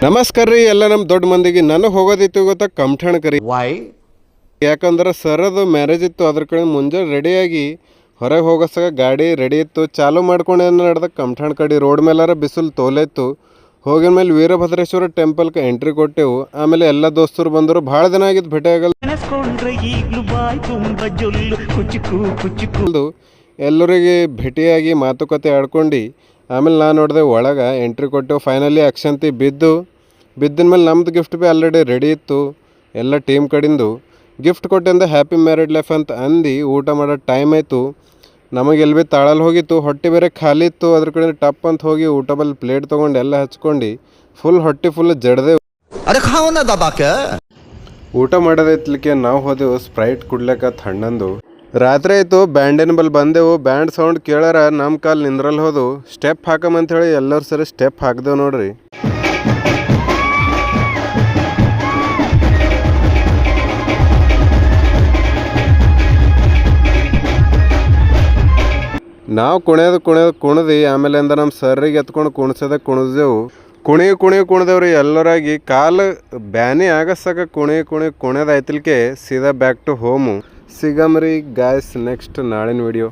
ನಮಸ್ಕಾರ ರೀ ಎಲ್ಲ ನಮ್ಮ ದೊಡ್ಡ ಮಂದಿಗೆ. ನನಗೆ ಹೋಗೋದಿತ್ತು ಗೊತ್ತಾ ಕಮಠಾಣ ಕರಿ. ವೈ? ಯಾಕಂದ್ರೆ ಸರದು ಮ್ಯಾರೇಜ್ ಇತ್ತು, ಅದ್ರ ಕಡೆ ಮುಂಜಾನೆ ರೆಡಿಯಾಗಿ ಹೊರಗೆ ಹೋಗೋಸಾಗ ಗಾಡಿ ರೆಡಿ ಇತ್ತು, ಚಾಲು ಮಾಡ್ಕೊಂಡು ಏನು ನಡೆದ ಕಮಠಾಣ ಕಡೆ ರೋಡ್ ಮೇಲಾರ ಬಿಸಿಲು ತೋಲೆ ಇತ್ತು. ಹೋಗಿದ ಮೇಲೆ ವೀರಭದ್ರೇಶ್ವರ ಟೆಂಪಲ್ಗೆ ಎಂಟ್ರಿ ಕೊಟ್ಟೆವು. ಆಮೇಲೆ ಎಲ್ಲ ದೋಸ್ತರು ಬಂದರು. ಭಾಳ ದಿನ ಆಗಿದ್ದು ಭೇಟಿ ಆಗಲ್ಲ. ಎಲ್ಲರಿಗೆ ಭೇಟಿಯಾಗಿ ಮಾತುಕತೆ ಆಡ್ಕೊಂಡು ಆಮೇಲೆ ನಾನು ನೋಡಿದೆ ಒಳಗೆ ಎಂಟ್ರಿ ಕೊಟ್ಟೆವು. ಫೈನಲಿ ಅಕ್ಷಂತಿ ಬಿದ್ದಿನ ಮೇಲೆ ನಮ್ಮದು ಗಿಫ್ಟ್ ಭೀ ಆಲ್ರೆಡಿ ರೆಡಿ ಇತ್ತು. ಎಲ್ಲ ಟೀಮ್ ಕಡೆಂದು ಗಿಫ್ಟ್ ಕೊಟ್ಟಿಂದ ಹ್ಯಾಪಿ ಮ್ಯಾರಿಡ್ ಲೈಫ್ ಅಂತ ಅಂದು ಊಟ ಮಾಡೋ ಟೈಮ್ ಆಯಿತು. ನಮಗೆ ಎಲ್ಲಿ ಭೀ ತಾಳಲ್ಲಿ ಹೋಗಿತ್ತು, ಹೊಟ್ಟೆ ಬೇರೆ ಖಾಲಿ ಇತ್ತು. ಅದ್ರ ಕಡೆ ಟಪ್ ಅಂತ ಹೋಗಿ ಊಟ ಬಲ್ಲಿ ಪ್ಲೇಟ್ ತೊಗೊಂಡು ಎಲ್ಲ ಹಚ್ಕೊಂಡು ಹೊಟ್ಟೆ ಫುಲ್ ಜಡ್ದೆವು. ಊಟ ಮಾಡೋದೈತ್ಲಿಕ್ಕೆ ನಾವು ಹೋದೆವು ಸ್ಪ್ರೈಟ್ ಕುಡ್ಲಿಕ್ಕೆ ತಣ್ಣಂದು. ರಾತ್ರಿ ಆಯಿತು, ಬ್ಯಾಂಡಿನ ಬಲ್ಲಿ ಬಂದೆವು. ಬ್ಯಾಂಡ್ ಸೌಂಡ್ ಕೇಳಾರ ನಮ್ಮ ಕಾಲು ನಿಂದ್ರಲ್ಲಿ ಹೋದು. ಸ್ಟೆಪ್ ಹಾಕಮಂಥೇಳಿ ಎಲ್ಲರೂ ಸರಿ ಸ್ಟೆಪ್ ಹಾಕ್ದೇವು ನೋಡ್ರಿ. ನಾವು ಕುಣಿದು ಆಮೇಲೆ ಅಂದ ನಮ್ಮ ಸರ್ರಿಗೆ ಎತ್ಕೊಂಡು ಕುಣಿದೆವು. ಕುಣಿದೇವ್ರಿ ಎಲ್ಲರಾಗಿ. ಕಾಲು ಬ್ಯಾನಿ ಆಗಸಾಕ ಕುಣಿಯೋದಾಯ್ತಿಲ್ಕೆ ಸೀದಾ ಬ್ಯಾಕ್ ಟು ಹೋಮು. ಸಿಗಮ್ರಿ ಗಾಯ್ಸ್ ನೆಕ್ಸ್ಟ್ ನಾಳಿನ ವಿಡಿಯೋ.